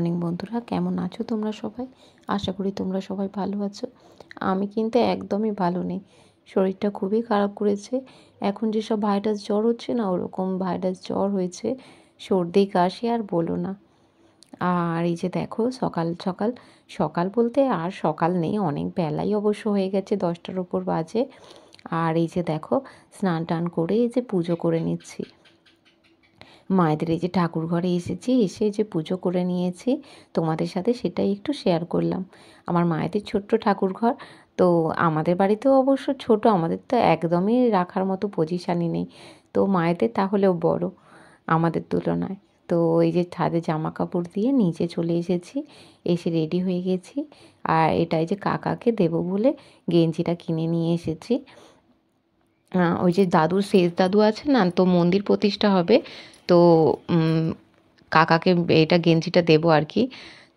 Morning বন্ধুরা, কেমন আছো তোমরা সবাই? আশা করি তোমরা সবাই ভালো আছো। আমি কিন্তু একদমই ভালো নেই, শরীরটা খুবই খারাপ করেছে। এখন যেসব ভাইরাস জ্বর হচ্ছে না, ওরকম ভাইরাস জ্বর হয়েছে, সর্দি কাশি আর বলো না। আর এই যে দেখো, সকাল সকাল সকাল বলতে আর সকাল নেই, অনেক বেলাই অবশ্য হয়ে গেছে, 10টার ওপর বাজে। আর এই যে দেখো, স্নান টান করে এই যে পুজো করে নিচ্ছি। মায়েদের এই যে ঠাকুর ঘরে এসেছি, এসে যে পুজো করে নিয়েছি, তোমাদের সাথে সেটাই একটু শেয়ার করলাম। আমার মায়েদের ছোট্ট ঠাকুর ঘর, তো আমাদের বাড়িতেও অবশ্য ছোট, আমাদের তো একদমই রাখার মতো পজিশানই নেই, তো মায়েদের তাহলেও বড় আমাদের তুলনায়। তো এই যে ছাদে জামা কাপড় দিয়ে নিচে চলে এসেছি, এসে রেডি হয়ে গেছি। আর এটা এই যে কাকাকে দেবো বলে গেঞ্জিটা কিনে নিয়ে এসেছি। ওই যে দাদুর শেষ দাদু আছে না, তো মন্দির প্রতিষ্ঠা হবে, তো কাকাকে এটা গেঞ্জিটা দেবো আর কি।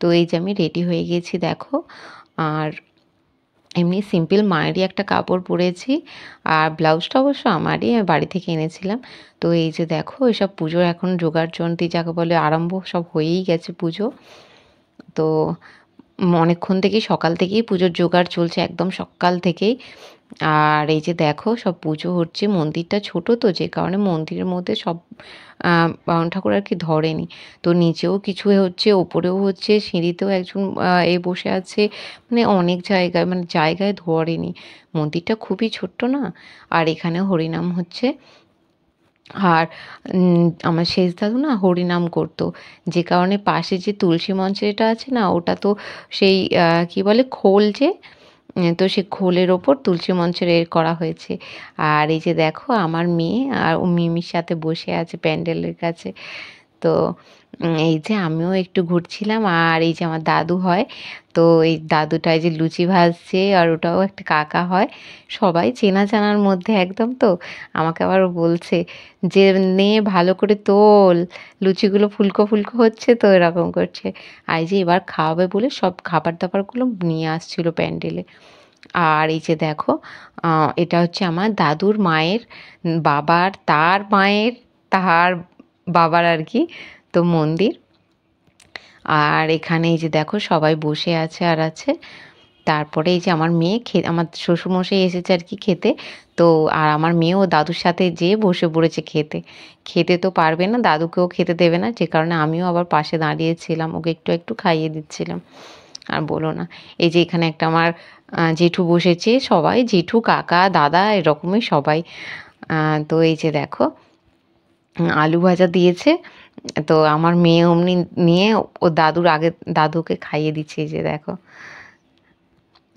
তো এই যে আমি রেডি হয়ে গেছি দেখো। আর এমনি সিম্পল মায়েরই একটা কাপড় পরেছি, আর ব্লাউজটা অবশ্য আমারই, আমি বাড়ি থেকে এনেছিলাম। তো এই যে দেখো, এসব পুজোর এখন জোগাড় যন্ত্রী যাকে বলে আরম্ভ সব হয়েই গেছে পুজো। তো অনেকক্ষণ থেকেই, সকাল থেকেই পুজোর জোগাড় চলছে, একদম সকাল থেকেই। আর এই যে দেখো, সব পুজো হচ্ছে, মন্দিরটা ছোট তো, যে কারণে মন্দিরের মধ্যে সব বামুন ঠাকুর আর কি ধরেনি। তো নিচেও কিছু হচ্ছে, ওপরেও হচ্ছে, সিঁড়িতেও একজন বসে আছে, মানে অনেক জায়গায়, মানে জায়গায় ধরেনি। মন্দিরটা খুবই ছোট্ট না। আর এখানে হরিনাম হচ্ছে। আর আমার শেষ দাদু না হরিনাম করতো, যে কারণে পাশে যে তুলসী মঞ্চেরটা আছে না, ওটা তো সেই কী বলে, খোল যে, তো সে খোলের ওপর তুলসী মঞ্চের করা হয়েছে। আর এই যে দেখো, আমার মেয়ে আর ও মিমির সাথে বসে আছে প্যান্ডেলের কাছে। তো এই যে আমিও একটু ঘুরছিলাম। আর এই যে আমার দাদু হয়, তো এই দাদুটা এই যে লুচি ভাজছে, আর ওটাও একটা কাকা হয়। সবাই চেনা জানার মধ্যে একদম। তো আমাকে আবার বলছে যে, নে ভালো করে তোল, লুচিগুলো ফুলকো ফুলকো হচ্ছে তো, এরকম করছে। আর এই যে এবার খাওয়াবে বলে সব খাবার দাবারগুলো নিয়ে আসছিল প্যান্ডেলে। আর এই যে দেখো, এটা হচ্ছে আমার দাদুর মায়ের বাবার, তার মায়ের, তার বাবার আর কি, তো মন্দির। আর এখানে এই যে দেখো, সবাই বসে আছে আর আছে। তারপরে এই যে আমার মেয়ে আমার শ্বশুরমশাই এসেছে আর কি খেতে। তো আর আমার মেয়েও দাদুর সাথে যেয়ে বসে পড়েছে খেতে। খেতে তো পারবে না, দাদুকেও খেতে দেবে না, যে কারণে আমিও আবার পাশে দাঁড়িয়েছিলাম, ওকে একটু একটু খাইয়ে দিচ্ছিলাম। আর বলো না, এই যে এখানে একটা আমার জেঠু বসেছে, সবাই জেঠু, কাকা, দাদা, এরকমই সবাই। তো এই যে দেখো, আলু ভাজা দিয়েছে। তো আমার মেয়ে অমনি নিয়ে ও দাদুর আগে দাদুকে খাইয়ে দিচ্ছে। এই যে দেখো,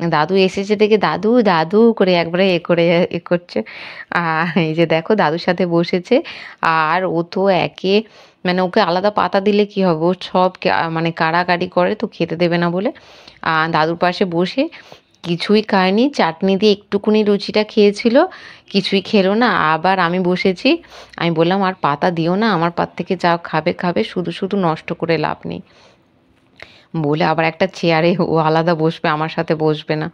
দাদু এসেছে দেখে দাদু দাদু করে একবারে করছে। আর এই যে দেখো, দাদুর সাথে বসেছে। আর ও তো মানে ওকে আলাদা পাতা দিলে কি হবে, ও সব মানে কাড়াকাড়ি করে, তো খেতে দেবে না বলে দাদুর পাশে বসে কিছুই খায়নি, চাটনি দিয়ে একটুকুনি লুচিটা খেয়েছিল, কিছুই খেলো না। আবার আমি বসেছি, আমি বললাম আর পাতা দিও না, আমার পাত থেকে যা খাবে খাবে, শুধু শুধু নষ্ট করে লাভ নেই বলে আবার একটা চেয়ারে ও আলাদা বসবে, আমার সাথে বসবে না।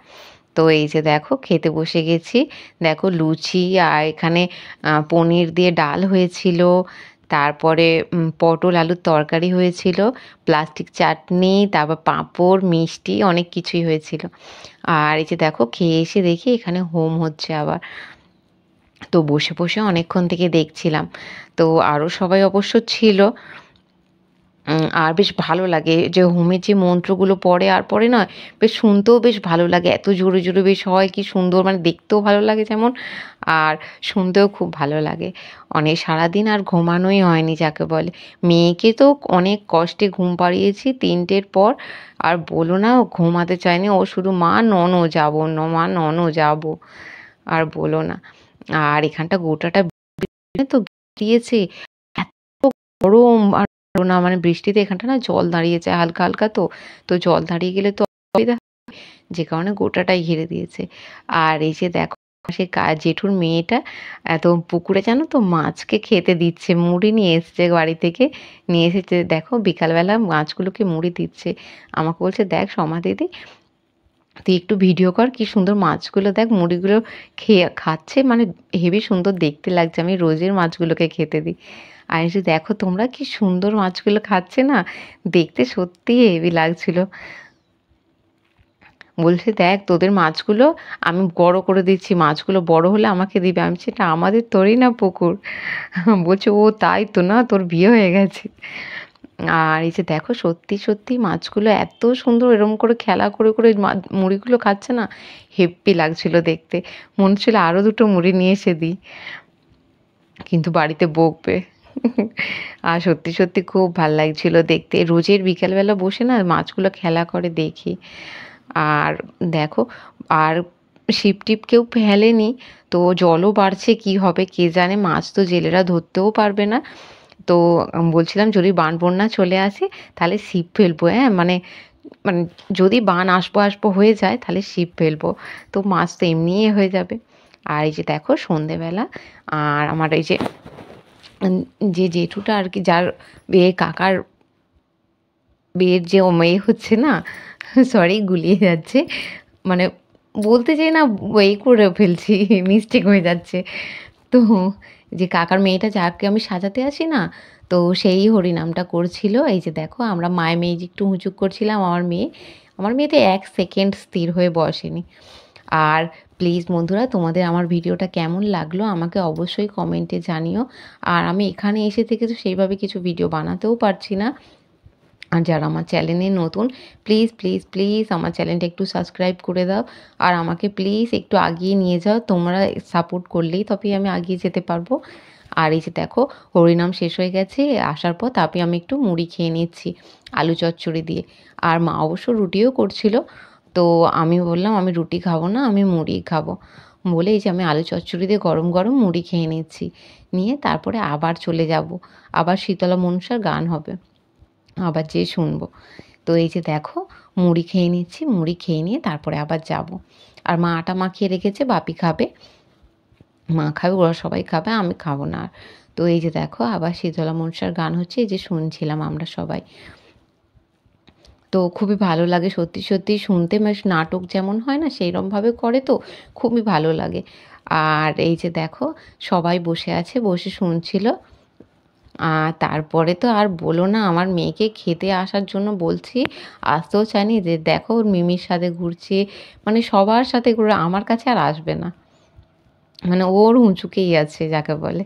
তো এই যে দেখো, খেতে বসে গেছি। দেখো লুচি, আর এখানে পনির দিয়ে ডাল হয়েছিল, তারপরে পটল আলুর তরকারি হয়েছিল, প্লাস্টিক চাটনি, তারপর পাঁপড়, মিষ্টি, অনেক কিছুই হয়েছিল। আর এই যে দেখো, খেয়ে এসে দেখি এখানে হোম হচ্ছে আবার। তো বসে বসে অনেকক্ষণ থেকে দেখছিলাম। তো আরও সবাই অবশ্য ছিল। আর বেশ ভালো লাগে যে হোমের যে মন্ত্রগুলো পড়ে আর পড়ে না, বেশ শুনতেও বেশ ভালো লাগে, এত জোরে জোরে বেশ হয়, কি সুন্দর, মানে দেখতেও ভালো লাগে যেমন, আর শুনতেও খুব ভালো লাগে। অনেক সারাদিন আর ঘুমানোই হয়নি যাকে বলে। মেয়েকে তো অনেক কষ্টে ঘুম পাড়িয়েছি 3টের পর, আর বলো না, ও ঘুমাতে চায়নি, ও শুধু মা ননো যাবো, মা ননো যাবো, আর বলো না। আর এখানটা গোটাটা তো দিয়েছে, এত গরম, আর না মানে বৃষ্টিতে এখানটা না জল দাঁড়িয়ে যায় হালকা হালকা, তো তো জল দাঁড়িয়ে গেলে তো অসুবিধা, যে কারণে গোটাটাই ঘিরে দিয়েছে। আর এই যে দেখো, সে জেঠুর মেয়েটা এত পুকুরে জানো তো মাছকে খেতে দিচ্ছে, মুড়ি নিয়ে এসছে বাড়ি থেকে, নিয়ে এসেছে দেখো, বিকালবেলা মাছগুলোকে মুড়ি দিচ্ছে। আমাকে বলছে, দেখ সমা দিদি, তুই একটু ভিডিও কর, কি সুন্দর মাছগুলো দেখ, মুড়িগুলো খেয়ে খাচ্ছে, মানে হেবি সুন্দর দেখতে লাগছে, আমি রোজের মাছগুলোকে খেতে দিই। আর এসে দেখো তোমরা কি সুন্দর মাছগুলো খাচ্ছে না, দেখতে সত্যিই হেভি লাগছিল। বলছে, দেখ তোদের মাছগুলো আমি বড় করে দিচ্ছি, মাছগুলো বড় হলে আমাকে দিবে। আমি বলছি, এটা আমাদের থোড়ি না পুকুর। বলছে, ও তাই তো, না তোর বিয়ে হয়ে গেছে। আর এই যে দেখো সত্যি সত্যি মাছগুলো এত সুন্দর এরম করে খেলা করে করে মুড়িগুলো খাচ্ছে না, হেব্বি লাগছিল দেখতে। মনে হচ্ছিল আরও দুটো মুড়ি নিয়ে এসে দিই, কিন্তু বাড়িতে বকবে। আর সত্যি সত্যি খুব ভাল লাগছিল দেখতে, রোজের বিকালবেলা বসে না মাছগুলো খেলা করে দেখি। আর দেখো, আর ছিপ টিপ কেউ ফেলেনি, তো জলও বাড়ছে, কি হবে কে জানে, মাছ তো জেলেরা ধরতেও পারবে না। তো বলছিলাম যদি বান বন্যা চলে আসে তাহলে ছিপ ফেলবো, হ্যাঁ মানে মানে যদি বান আসবো আসবো হয়ে যায় তাহলে ছিপ ফেলবো, তো মাছ তো এমনিই হয়ে যাবে। আর এই যে দেখো সন্ধেবেলা, আর আমার এই যে যে জেঠুটা আর কি, যার বিয়ে, কাকার বিয়ের যে মেয়ে হচ্ছে না, সরি গুলিয়ে যাচ্ছে, মানে বলতে চাই না, এই করে ফেলছি, মিস্টেক হয়ে যাচ্ছে। তো যে কাকার মেয়েটা যাকে আমি সাজাতে আসি না, তো সেই হরিনামটা করছিল। এই যে দেখো আমরা মায়ে মেয়ে যে একটু হুঁচুক করছিলাম, আমার মেয়ে তো 1 সেকেন্ড স্থির হয়ে বসেনি। আর প্লিজ বন্ধুরা, তোমাদের আমার ভিডিওটা কেমন লাগলো আমাকে অবশ্যই কমেন্টে জানিও। আর আমি এখানে এসে থেকে তো সেইভাবে কিছু ভিডিও বানাতেও পারছি না। আর যারা আমার চ্যানেলে নতুন, প্লিজ প্লিজ প্লিজ আমার চ্যানেলটা একটু সাবস্ক্রাইব করে দাও, আর আমাকে প্লিজ একটু আগিয়ে নিয়ে যাও, তোমরা সাপোর্ট করলেই তবেই আমি আগিয়ে যেতে পারবো। আর এই যে দেখো হরিনাম শেষ হয়ে গেছে, আসার পর তারপরে আমি একটু মুড়ি খেয়ে নিচ্ছি আলু চচ্চড়ি দিয়ে। আর মা অবশ্য রুটিও করছিল, তো আমি বললাম আমি রুটি খাবো না, আমি মুড়ি খাবো বলে এই যে আমি আলু চচ্চড়ি দিয়ে গরম গরম মুড়ি খেয়ে নিচ্ছি। নিয়ে তারপরে আবার চলে যাব, আবার শীতলা মনসার গান হবে, আবার যেয়ে শুনবো। তো এই যে দেখো মুড়ি খেয়ে নিচ্ছি, মুড়ি খেয়ে নিয়ে তারপরে আবার যাব। আর মা আটা মাখিয়ে রেখেছে, বাপি খাবে, মা খাবে, ওরা সবাই খাবে, আমি খাবো না আর। তো এই যে দেখো আবার শীতলা মনসার গান হচ্ছে, এই যে শুনছিলাম আমরা সবাই। তো খুবই ভালো লাগে সত্যি সত্যি শুনতে, মানে নাটক যেমন হয় না সেইরকমভাবে করে, তো খুবই ভালো লাগে। আর এই যে দেখো সবাই বসে আছে, বসে শুনছিল। আর তারপরে তো আর বলো না, আমার মেয়েকে খেতে আসার জন্য বলছি, আসতেও চায়নি, যে দেখো ওর মিমির সাথে ঘুরছে, মানে সবার সাথে ঘুরে, আমার কাছে আর আসবে না, মানে ওর হুঁচুকেই আছে যাকে বলে।